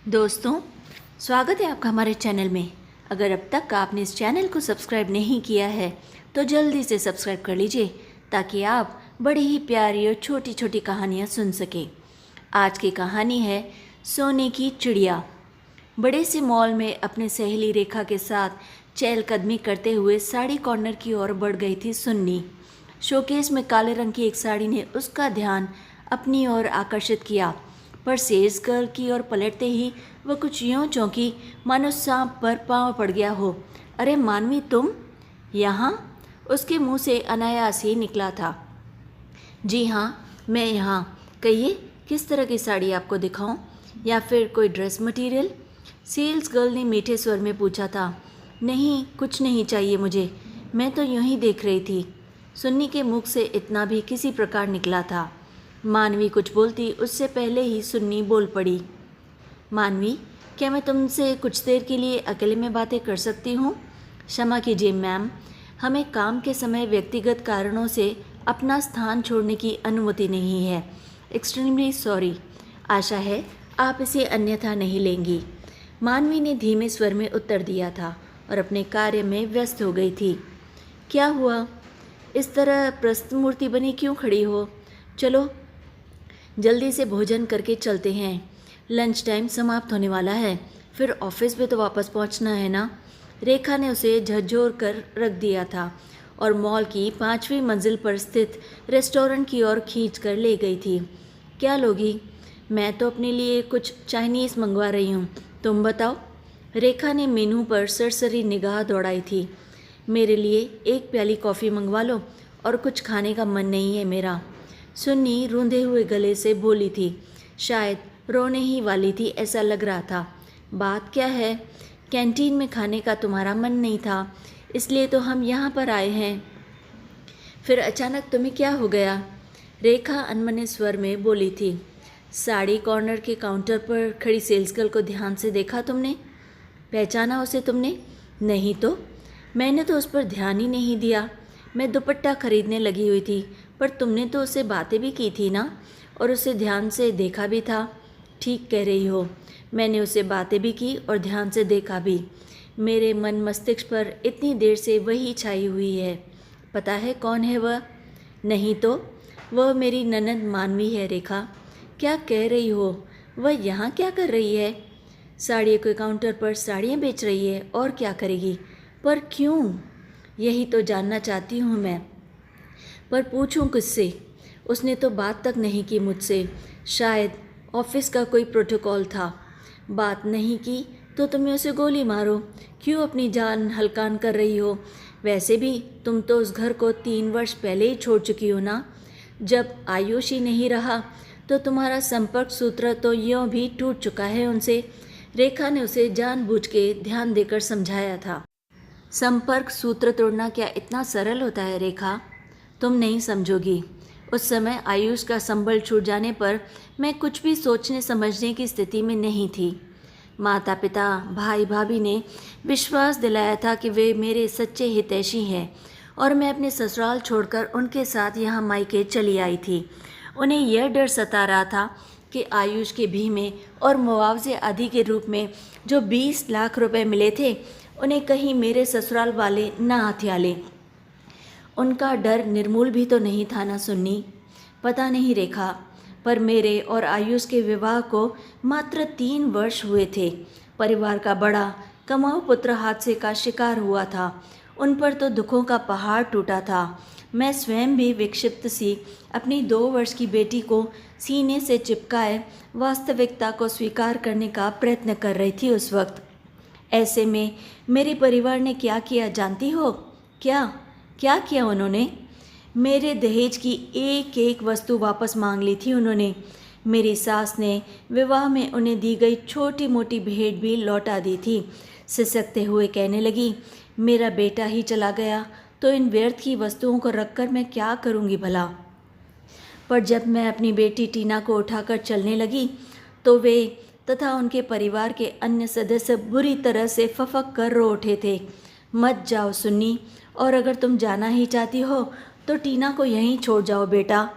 दोस्तों, स्वागत है आपका हमारे चैनल में। अगर अब तक आपने इस चैनल को सब्सक्राइब नहीं किया है तो जल्दी से सब्सक्राइब कर लीजिए ताकि आप बड़ी ही प्यारी और छोटी छोटी कहानियाँ सुन सकें। आज की कहानी है सोने की चिड़िया। बड़े से मॉल में अपने सहेली रेखा के साथ चहलकदमी करते हुए साड़ी कॉर्नर की ओर बढ़ गई थी सुन्नी। शोकेस में काले रंग की एक साड़ी ने उसका ध्यान अपनी ओर आकर्षित किया, पर सेल्स गर्ल की ओर पलटते ही वह कुछ यूं चौंकी मानो सांप पर पांव पड़ गया हो। अरे मानवी, तुम यहाँ? उसके मुंह से अनायास ही निकला था। जी हाँ, मैं यहाँ। कहिए, किस तरह की साड़ी आपको दिखाऊं, या फिर कोई ड्रेस मटेरियल? सेल्स गर्ल ने मीठे स्वर में पूछा था। नहीं, कुछ नहीं चाहिए मुझे, मैं तो यूं ही देख रही थी। सुन्नी के मुख से इतना भी किसी प्रकार निकला था। मानवी कुछ बोलती उससे पहले ही सुन्नी बोल पड़ी। मानवी, क्या मैं तुमसे कुछ देर के लिए अकेले में बातें कर सकती हूँ? क्षमा कीजिए मैम, हमें काम के समय व्यक्तिगत कारणों से अपना स्थान छोड़ने की अनुमति नहीं है। Extremely sorry. आशा है आप इसे अन्यथा नहीं लेंगी। मानवी ने धीमे स्वर में उत्तर दिया था और अपने कार्य में व्यस्त हो गई थी। क्या हुआ? इस तरह प्रस्तुत मूर्ति बनी क्यों खड़ी हो? चलो जल्दी से भोजन करके चलते हैं, लंच टाइम समाप्त होने वाला है, फिर ऑफिस में तो वापस पहुंचना है ना। रेखा ने उसे झकझोर कर रख दिया था और मॉल की 5वीं मंजिल पर स्थित रेस्टोरेंट की ओर खींच कर ले गई थी। क्या लोगी? मैं तो अपने लिए कुछ चाइनीज़ मंगवा रही हूँ, तुम बताओ। रेखा ने मेनू पर सरसरी निगाह दौड़ाई थी। मेरे लिए एक प्याली कॉफ़ी मंगवा लो, और कुछ खाने का मन नहीं है मेरा। सुन्नी रूंधे हुए गले से बोली थी। शायद रोने ही वाली थी, ऐसा लग रहा था। बात क्या है? कैंटीन में खाने का तुम्हारा मन नहीं था, इसलिए तो हम यहाँ पर आए हैं। फिर अचानक तुम्हें क्या हो गया? रेखा अनमने स्वर में बोली थी। साड़ी कॉर्नर के काउंटर पर खड़ी सेल्स गर्ल को ध्यान से देखा तुमने? पहचाना उसे तुमने? नहीं तो, मैंने तो उस पर ध्यान ही नहीं दिया। मैं दुपट्टा खरीदने लगी हुई थी, पर तुमने तो उससे बातें भी की थी ना, और उसे ध्यान से देखा भी था। ठीक कह रही हो, मैंने उससे बातें भी की और ध्यान से देखा भी। मेरे मन मस्तिष्क पर इतनी देर से वही छाई हुई है। पता है कौन है वह? नहीं तो, वह मेरी ननद मानवी है। रेखा, क्या कह रही हो? वह यहाँ क्या कर रही है? साड़ियों के काउंटर पर साड़ियाँ बेच रही है, और क्या करेगी? पर क्यों? यही तो जानना चाहती हूँ मैं। पर पूछूं किससे? उसने तो बात तक नहीं की मुझसे। शायद ऑफिस का कोई प्रोटोकॉल था। बात नहीं की तो तुम्हें उसे गोली मारो। क्यों अपनी जान हल्कान कर रही हो? वैसे भी तुम तो उस घर को 3 वर्ष पहले ही छोड़ चुकी हो ना। जब आयुष ही नहीं रहा तो तुम्हारा संपर्क सूत्र तो यूँ भी टूट चुका है उनसे। रेखा ने उसे जानबूझ के ध्यान देकर समझाया था। संपर्क सूत्र तोड़ना क्या इतना सरल होता है रेखा? तुम नहीं समझोगी। उस समय आयुष का संबल छूट जाने पर मैं कुछ भी सोचने समझने की स्थिति में नहीं थी। माता पिता भाई भाभी ने विश्वास दिलाया था कि वे मेरे सच्चे हितैषी हैं, और मैं अपने ससुराल छोड़कर उनके साथ यहाँ मायके चली आई थी। उन्हें यह डर सता रहा था कि आयुष के बीमे और मुआवजे आदि के रूप में जो 20 लाख रुपए मिले थे, उन्हें कहीं मेरे ससुराल वाले न हथिया लें। उनका डर निर्मूल भी तो नहीं था ना सुन्नी। पता नहीं रेखा, पर मेरे और आयुष के विवाह को मात्र 3 वर्ष हुए थे। परिवार का बड़ा कमाऊ पुत्र हादसे का शिकार हुआ था। उन पर तो दुखों का पहाड़ टूटा था। मैं स्वयं भी विक्षिप्त सी अपनी 2 वर्ष की बेटी को सीने से चिपकाए वास्तविकता को स्वीकार करने का प्रयत्न कर रही थी उस वक्त। ऐसे में मेरे परिवार ने क्या किया जानती हो? क्या क्या किया उन्होंने? मेरे दहेज की एक एक वस्तु वापस मांग ली थी उन्होंने। मेरी सास ने विवाह में उन्हें दी गई छोटी मोटी भेंट भी लौटा दी थी। सिसकते हुए कहने लगी, मेरा बेटा ही चला गया तो इन व्यर्थ की वस्तुओं को रखकर मैं क्या करूँगी भला। पर जब मैं अपनी बेटी टीना को उठाकर चलने लगी तो वे तथा उनके परिवार के अन्य सदस्य बुरी तरह से फफक कर रो उठे थे। मत जाओ सुन्नी, और अगर तुम जाना ही चाहती हो तो टीना को यहीं छोड़ जाओ बेटा।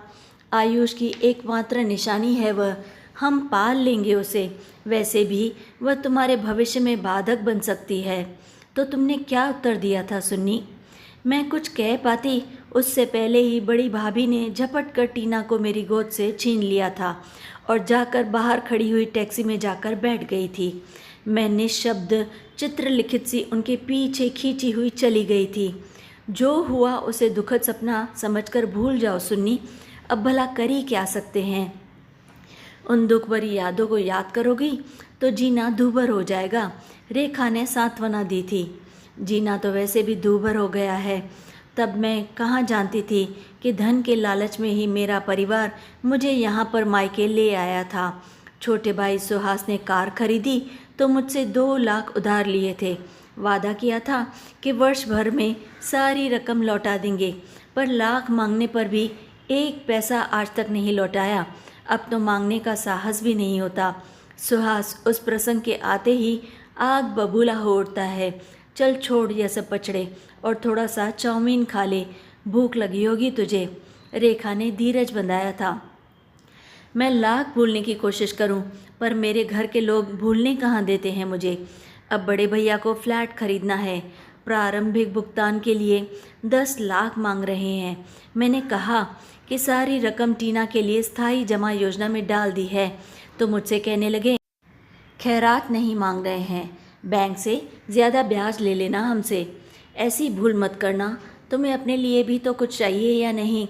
आयुष की एकमात्र निशानी है वह। हम पाल लेंगे उसे। वैसे भी वह तुम्हारे भविष्य में बाधक बन सकती है। तो तुमने क्या उत्तर दिया था सुन्नी? मैं कुछ कह पाती उससे पहले ही बड़ी भाभी ने झपट कर टीना को मेरी गोद से छीन लिया था और जाकर बाहर खड़ी हुई टैक्सी में जाकर बैठ गई थी। मैं निःशब्द चित्रलिखित सी उनके पीछे खींची हुई चली गई थी। जो हुआ उसे दुखद सपना समझकर भूल जाओ सुन्नी। अब भला कर ही क्या सकते हैं? उन दुख भरी यादों को याद करोगी तो जीना दूभर हो जाएगा, रेखा ने सांत्वना दी थी। जीना तो वैसे भी दूभर हो गया है। तब मैं कहाँ जानती थी कि धन के लालच में ही मेरा परिवार मुझे यहाँ पर मायके ले आया था। छोटे भाई सुहास ने कार खरीदी तो मुझसे 2 लाख उधार लिए थे। वादा किया था कि वर्ष भर में सारी रकम लौटा देंगे, पर लाख मांगने पर भी 1 पैसा आज तक नहीं लौटाया। अब तो मांगने का साहस भी नहीं होता। सुहास उस प्रसंग के आते ही आग बबूला हो उठता है। चल छोड़ यह सब पचड़े और थोड़ा सा चाउमीन खा ले, भूख लगी होगी तुझे, रेखा ने धीरज बंधाया था। मैं लाख भूलने की कोशिश करूं, पर मेरे घर के लोग भूलने कहाँ देते हैं मुझे। अब बड़े भैया को फ्लैट खरीदना है। प्रारंभिक भुगतान के लिए 10 लाख मांग रहे हैं। मैंने कहा कि सारी रकम टीना के लिए स्थायी जमा योजना में डाल दी है, तो मुझसे कहने लगे खैरात नहीं मांग रहे हैं, बैंक से ज़्यादा ब्याज ले लेना हमसे। ऐसी भूल मत करना, तुम्हें अपने लिए भी तो कुछ चाहिए या नहीं?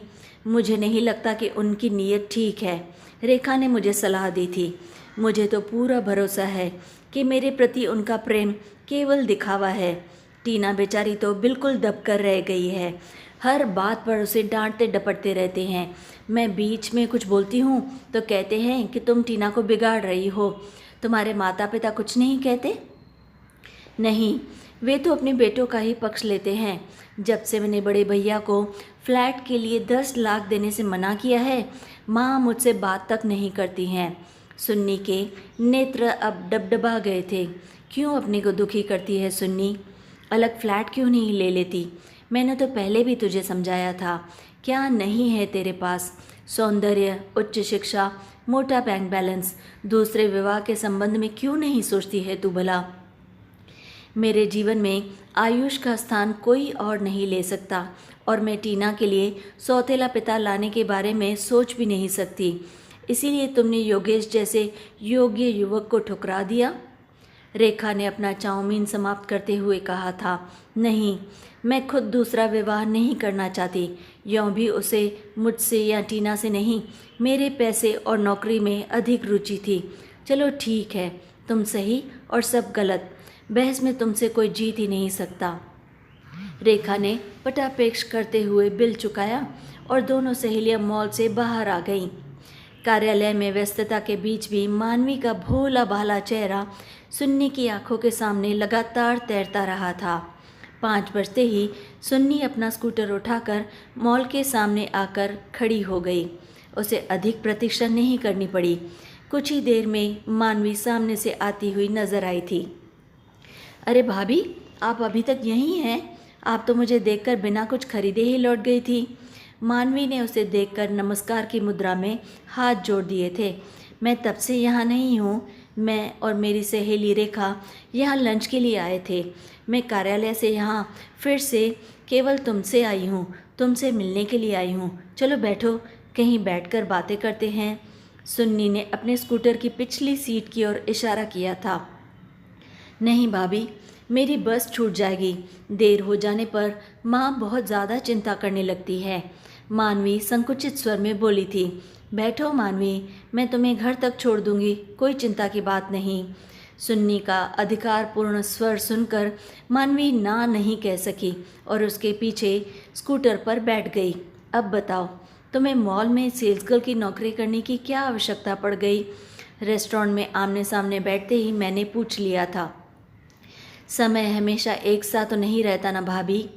मुझे नहीं लगता कि उनकी नीयत ठीक है, रेखा ने मुझे सलाह दी थी। मुझे तो पूरा भरोसा है कि मेरे प्रति उनका प्रेम केवल दिखावा है। टीना बेचारी तो बिल्कुल दब कर रह गई है। हर बात पर उसे डांटते डपटते रहते हैं। मैं बीच में कुछ बोलती हूँ तो कहते हैं कि तुम टीना को बिगाड़ रही हो। तुम्हारे माता पिता कुछ नहीं कहते? नहीं, वे तो अपने बेटों का ही पक्ष लेते हैं। जब से मैंने बड़े भैया को फ्लैट के लिए 10 लाख देने से मना किया है, माँ मुझसे बात तक नहीं करती हैं। सुन्नी के नेत्र अब डबडबा गए थे। क्यों अपने को दुखी करती है सुन्नी? अलग फ्लैट क्यों नहीं ले लेती? मैंने तो पहले भी तुझे समझाया था। क्या नहीं है तेरे पास? सौंदर्य, उच्च शिक्षा, मोटा बैंक बैलेंस। दूसरे विवाह के संबंध में क्यों नहीं सोचती है तू भला? मेरे जीवन में आयुष का स्थान कोई और नहीं ले सकता, और मैं टीना के लिए सौतेला पिता लाने के बारे में सोच भी नहीं सकती। इसीलिए तुमने योगेश जैसे योग्य युवक को ठुकरा दिया। रेखा ने अपना चाउमीन समाप्त करते हुए कहा था। नहीं, मैं खुद दूसरा विवाह नहीं करना चाहती। यों भी उसे मुझसे या टीना से नहीं, मेरे पैसे और नौकरी में अधिक रुचि थी। चलो ठीक है, तुम सही और सब गलत। बहस में तुमसे कोई जीत ही नहीं सकता। रेखा ने पटापेक्ष करते हुए बिल चुकाया और दोनों सहेलियां मॉल से बाहर आ गईं। कार्यालय में व्यस्तता के बीच भी मानवी का भोला भाला चेहरा सुन्नी की आंखों के सामने लगातार तैरता रहा था। 5 बजते ही सुन्नी अपना स्कूटर उठाकर मॉल के सामने आकर खड़ी हो गई। उसे अधिक प्रतीक्षा नहीं करनी पड़ी। कुछ ही देर में मानवी सामने से आती हुई नजर आई थी। अरे भाभी, आप अभी तक यहीं हैं? आप तो मुझे देखकर बिना कुछ खरीदे ही लौट गई थी। मानवी ने उसे देखकर नमस्कार की मुद्रा में हाथ जोड़ दिए थे। मैं तब से यहाँ नहीं हूँ। मैं और मेरी सहेली रेखा यहाँ लंच के लिए आए थे। मैं कार्यालय से यहाँ फिर से केवल तुमसे आई हूँ, तुमसे मिलने के लिए आई हूँ। चलो बैठो, कहीं बैठकर बातें करते हैं। सुन्नी ने अपने स्कूटर की पिछली सीट की ओर इशारा किया था। नहीं भाभी, मेरी बस छूट जाएगी। देर हो जाने पर माँ बहुत ज़्यादा चिंता करने लगती है। मानवी संकुचित स्वर में बोली थी। बैठो मानवी, मैं तुम्हें घर तक छोड़ दूंगी, कोई चिंता की बात नहीं। सुन्नी का अधिकारपूर्ण स्वर सुनकर मानवी ना नहीं कह सकी और उसके पीछे स्कूटर पर बैठ गई। अब बताओ, तुम्हें मॉल में सेल्स गर्ल की नौकरी करने की क्या आवश्यकता पड़ गई? रेस्टोरेंट में आमने सामने बैठते ही मैंने पूछ लिया था। समय हमेशा एक सा तो नहीं रहता ना भाभी।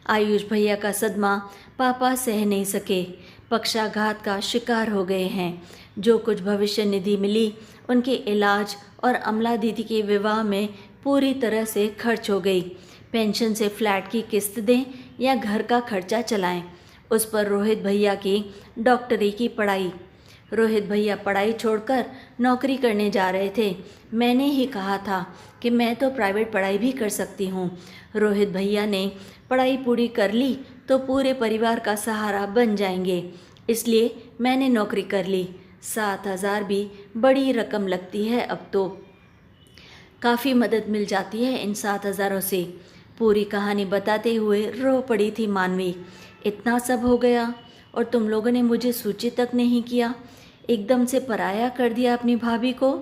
आयुष भैया का सदमा पापा सह नहीं सके, पक्षाघात का शिकार हो गए हैं। जो कुछ भविष्य निधि मिली उनके इलाज और अमला दीदी के विवाह में पूरी तरह से खर्च हो गई। पेंशन से फ्लैट की किस्त दें या घर का खर्चा चलाएं, उस पर रोहित भैया की डॉक्टरी की पढ़ाई। रोहित भैया पढ़ाई छोड़कर नौकरी करने जा रहे थे। मैंने ही कहा था कि मैं तो प्राइवेट पढ़ाई भी कर सकती हूँ। रोहित भैया ने पढ़ाई पूरी कर ली तो पूरे परिवार का सहारा बन जाएंगे, इसलिए मैंने नौकरी कर ली। 7,000 भी बड़ी रकम लगती है, अब तो काफ़ी मदद मिल जाती है इन 7,000 से। पूरी कहानी बताते हुए रो पड़ी थी मानवी। इतना सब हो गया और तुम लोगों ने मुझे सूचित तक नहीं किया, एकदम से पराया कर दिया अपनी भाभी को।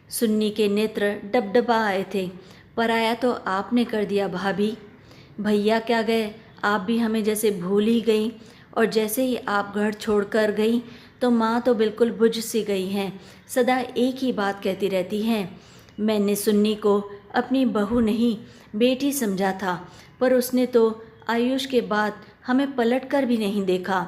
सुन्नी के नेत्र डबडबा आए थे। पराया तो आपने कर दिया भाभी। भैया क्या गए, आप भी हमें जैसे भूल ही गई, और जैसे ही आप घर छोड़कर गई तो माँ तो बिल्कुल बुझ सी गई हैं, सदा एक ही बात कहती रहती हैं। मैंने सुन्नी को अपनी बहू नहीं बेटी समझा था, पर उसने तो आयुष के बाद हमें पलट कर भी नहीं देखा।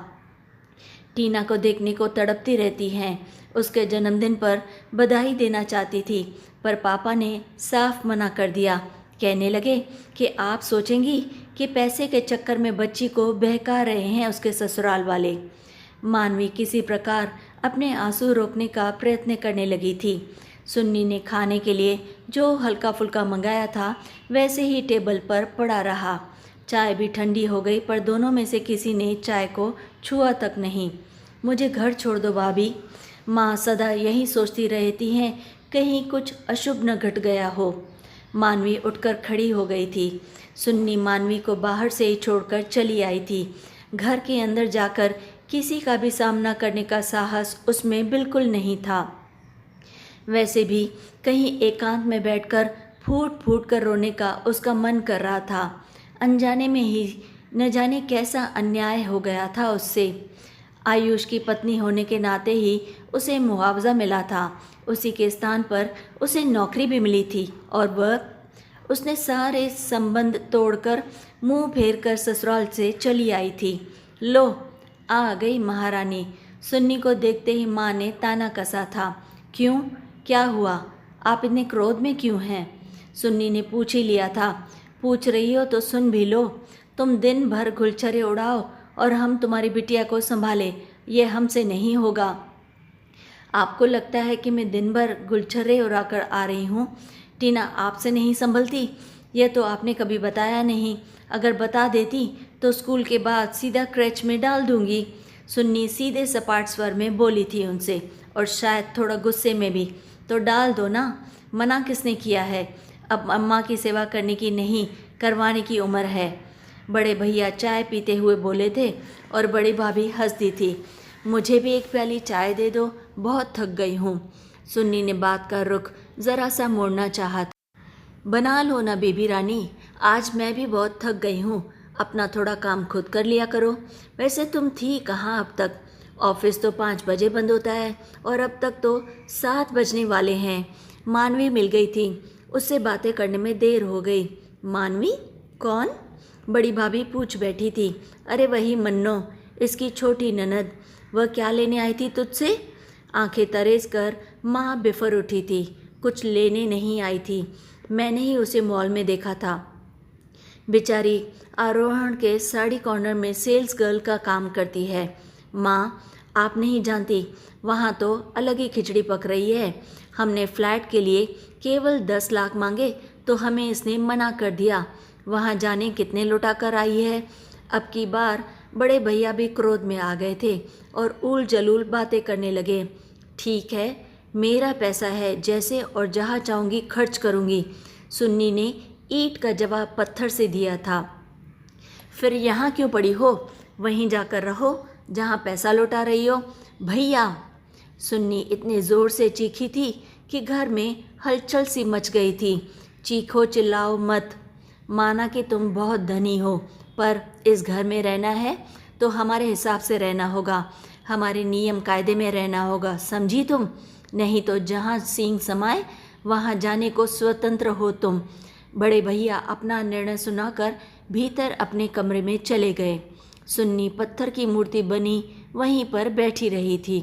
टीना को देखने को तड़पती रहती हैं। उसके जन्मदिन पर बधाई देना चाहती थी, पर पापा ने साफ मना कर दिया। कहने लगे कि आप सोचेंगी कि पैसे के चक्कर में बच्ची को बहका रहे हैं उसके ससुराल वाले। मानवी किसी प्रकार अपने आंसू रोकने का प्रयत्न करने लगी थी। सुन्नी ने खाने के लिए जो हल्का फुल्का मंगाया था वैसे ही टेबल पर पड़ा रहा। चाय भी ठंडी हो गई, पर दोनों में से किसी ने चाय को छुआ तक नहीं। मुझे घर छोड़ दो भाभी। माँ सदा यही सोचती रहती हैं, कहीं कुछ अशुभ न घट गया हो। मानवी उठकर खड़ी हो गई थी। सुन्नी मानवी को बाहर से ही छोड़कर चली आई थी। घर के अंदर जाकर किसी का भी सामना करने का साहस उसमें बिल्कुल नहीं था। वैसे भी कहीं एकांत में बैठकर फूट फूट कर रोने का उसका मन कर रहा था। अनजाने में ही न जाने कैसा अन्याय हो गया था उससे। आयुष की पत्नी होने के नाते ही उसे मुआवजा मिला था, उसी के स्थान पर उसे नौकरी भी मिली थी, और वह उसने सारे संबंध तोड़कर मुंह फेर कर ससुराल से चली आई थी। लो आ गई महारानी। सुन्नी को देखते ही माँ ने ताना कसा था। क्यों, क्या हुआ, आप इतने क्रोध में क्यों हैं? सुन्नी ने पूछ ही लिया था। पूछ रही हो तो सुन भी लो। तुम दिन भर गुलछरे उड़ाओ और हम तुम्हारी बिटिया को संभाले, ये हमसे नहीं होगा। आपको लगता है कि मैं दिन भर गुलछरे उड़ाकर आ रही हूँ? टीना आपसे नहीं संभलती, यह तो आपने कभी बताया नहीं। अगर बता देती तो स्कूल के बाद सीधा क्रैच में डाल दूंगी। सुन्नी सीधे सपाट स्वर में बोली थी उनसे, और शायद थोड़ा गुस्से में भी। तो डाल दो ना, मना किसने किया है? अब अम्मा की सेवा करने की नहीं, करवाने की उम्र है। बड़े भैया चाय पीते हुए बोले थे और बड़ी भाभी हंस दी थी। मुझे भी एक प्याली चाय दे दो, बहुत थक गई हूँ। सुन्नी ने बात का रुख ज़रा सा मोड़ना चाहा था। बना लो ना बेबी रानी, आज मैं भी बहुत थक गई हूँ, अपना थोड़ा काम खुद कर लिया करो। वैसे तुम थी कहाँ अब तक? ऑफिस तो 5 बजे बंद होता है और अब तक तो 7 बजने वाले हैं। मानवी मिल गई थी, उससे बातें करने में देर हो गई। मानवी कौन? बड़ी भाभी पूछ बैठी थी। अरे वही मन्नो, इसकी छोटी ननद। वह क्या लेने आई थी तुझसे? आंखें तरेज कर माँ बिफर उठी थी। कुछ लेने नहीं आई थी, मैंने ही उसे मॉल में देखा था। बेचारी आरोहण के साड़ी कॉर्नर में सेल्स गर्ल का काम करती है। माँ आप नहीं जानती, वहाँ तो अलग ही खिचड़ी पक रही है। हमने फ्लैट के लिए केवल 10 लाख मांगे तो हमें इसने मना कर दिया। वहाँ जाने कितने लुटा कर आई है। अब की बार बड़े भैया भी क्रोध में आ गए थे और ऊल जलूल बातें करने लगे। ठीक है, मेरा पैसा है, जैसे और जहाँ चाहूँगी खर्च करूँगी। सुन्नी ने ईंट का जवाब पत्थर से दिया था। फिर यहाँ क्यों पड़ी हो? वहीं जाकर रहो जहाँ पैसा लौटा रही हो। भैया! सुन्नी इतने ज़ोर से चीखी थी कि घर में हलचल सी मच गई थी। चीखो चिल्लाओ मत। माना कि तुम बहुत धनी हो, पर इस घर में रहना है तो हमारे हिसाब से रहना होगा, हमारे नियम कायदे में रहना होगा, समझी तुम? नहीं तो जहाँ सींग समाए वहाँ जाने को स्वतंत्र हो तुम। बड़े भैया अपना निर्णय सुनाकर भीतर अपने कमरे में चले गए। सुन्नी पत्थर की मूर्ति बनी वहीं पर बैठी रही थी।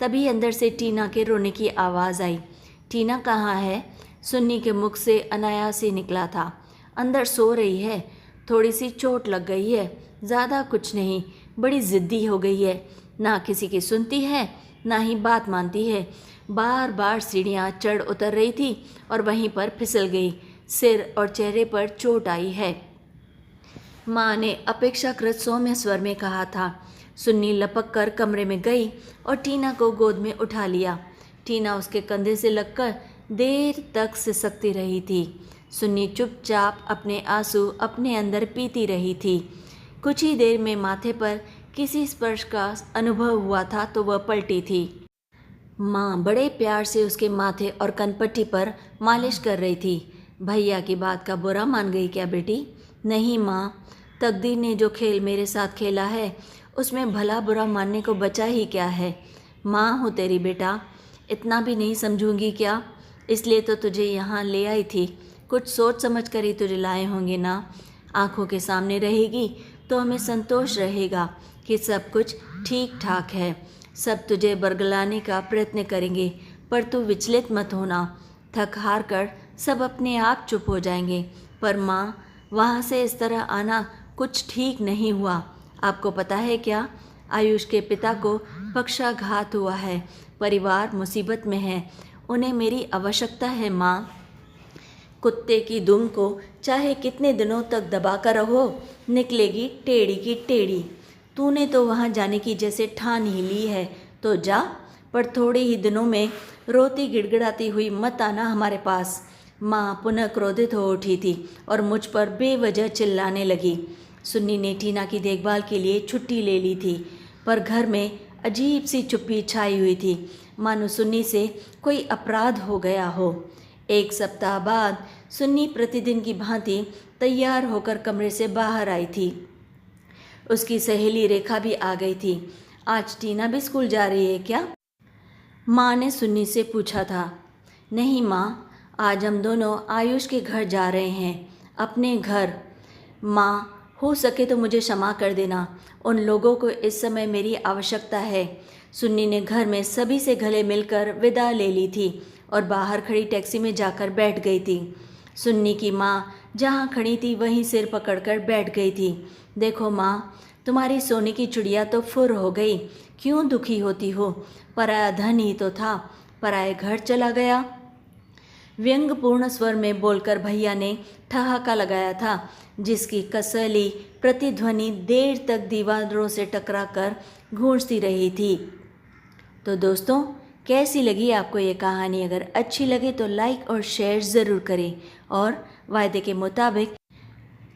तभी अंदर से टीना के रोने की आवाज़ आई। टीना कहाँ है? सुन्नी के मुख से अनायास ही निकला था। अंदर सो रही है, थोड़ी सी चोट लग गई है, ज़्यादा कुछ नहीं, बड़ी ज़िद्दी हो गई है, ना किसी की सुनती है ना ही बात मानती है। बार बार सीढ़ियाँ चढ़ उतर रही थी और वहीं पर फिसल गई। सिर और चेहरे पर चोट आई है। माँ ने अपेक्षाकृत सौम्य स्वर में कहा था। सुन्नी लपक कर कमरे में गई और टीना को गोद में उठा लिया। टीना उसके कंधे से लगकर देर तक सिसकती रही थी। सुन्नी चुपचाप अपने आंसू अपने अंदर पीती रही थी। कुछ ही देर में माथे पर किसी स्पर्श का अनुभव हुआ था तो वह पलटी थी। माँ बड़े प्यार से उसके माथे और कनपट्टी पर मालिश कर रही थी। भैया की बात का बुरा मान गई क्या बेटी? नहीं माँ, तकदीर ने जो खेल मेरे साथ खेला है उसमें भला बुरा मानने को बचा ही क्या है। माँ हूँ तेरी बेटा, इतना भी नहीं समझूंगी क्या? इसलिए तो तुझे यहाँ ले आई थी। कुछ सोच समझ कर ही तुझे लाए होंगे ना। आँखों के सामने रहेगी तो हमें संतोष रहेगा कि सब कुछ ठीक ठाक है। सब तुझे बरगलाने का प्रयत्न करेंगे, पर तू विचलित मत होना। थक हार कर सब अपने आप चुप हो जाएंगे। पर माँ, वहाँ से इस तरह आना कुछ ठीक नहीं हुआ। आपको पता है क्या? आयुष के पिता को पक्षाघात हुआ है। परिवार मुसीबत में है। उन्हें मेरी आवश्यकता है माँ। कुत्ते की दुम को चाहे कितने दिनों तक दबा कर रहो, निकलेगी टेढ़ी की टेढ़ी। तूने तो वहाँ जाने की जैसे ठान ही ली है तो जा, पर थोड़े ही दिनों में रोती गिड़गिड़ाती हुई मत आना हमारे पास। माँ पुनः क्रोधित हो उठी थी और मुझ पर बेवजह चिल्लाने लगी। सुन्नी ने टीना की देखभाल के लिए छुट्टी ले ली थी, पर घर में अजीब सी चुप्पी छाई हुई थी, मानो सुन्नी से कोई अपराध हो गया हो। एक सप्ताह बाद सुन्नी प्रतिदिन की भांति तैयार होकर कमरे से बाहर आई थी। उसकी सहेली रेखा भी आ गई थी। आज टीना भी स्कूल जा रही है क्या? माँ ने सुन्नी से पूछा था। नहीं माँ, आज हम दोनों आयुष के घर जा रहे हैं, अपने घर। माँ, हो सके तो मुझे क्षमा कर देना, उन लोगों को इस समय मेरी आवश्यकता है। सुन्नी ने घर में सभी से गले मिलकर विदा ले ली थी और बाहर खड़ी टैक्सी में जाकर बैठ गई थी। सुन्नी की माँ जहाँ खड़ी थी वहीं सिर पकड़कर बैठ गई थी। देखो माँ, तुम्हारी सोने की चिड़िया तो फुर हो गई। क्यों दुखी होती हो? पराया धन ही तो था, पराए घर चला गया। व्यंग्यपूर्ण स्वर में बोलकर भैया ने ठहाका लगाया था, जिसकी कसली प्रतिध्वनि देर तक दीवारों से टकराकर गूंजती रही थी। तो दोस्तों, कैसी लगी आपको ये कहानी? अगर अच्छी लगे तो लाइक और शेयर ज़रूर करें और वायदे के मुताबिक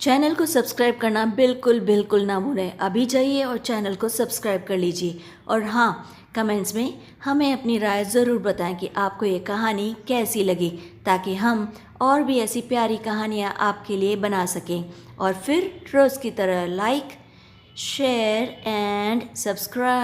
चैनल को सब्सक्राइब करना बिल्कुल बिल्कुल ना भूलें। अभी जाइए और चैनल को सब्सक्राइब कर लीजिए। और हाँ, कमेंट्स में हमें अपनी राय ज़रूर बताएं कि आपको ये कहानी कैसी लगी, ताकि हम और भी ऐसी प्यारी कहानियाँ आपके लिए बना सकें। और फिर रोज़ की तरह लाइक, शेयर एंड सब्सक्राइब।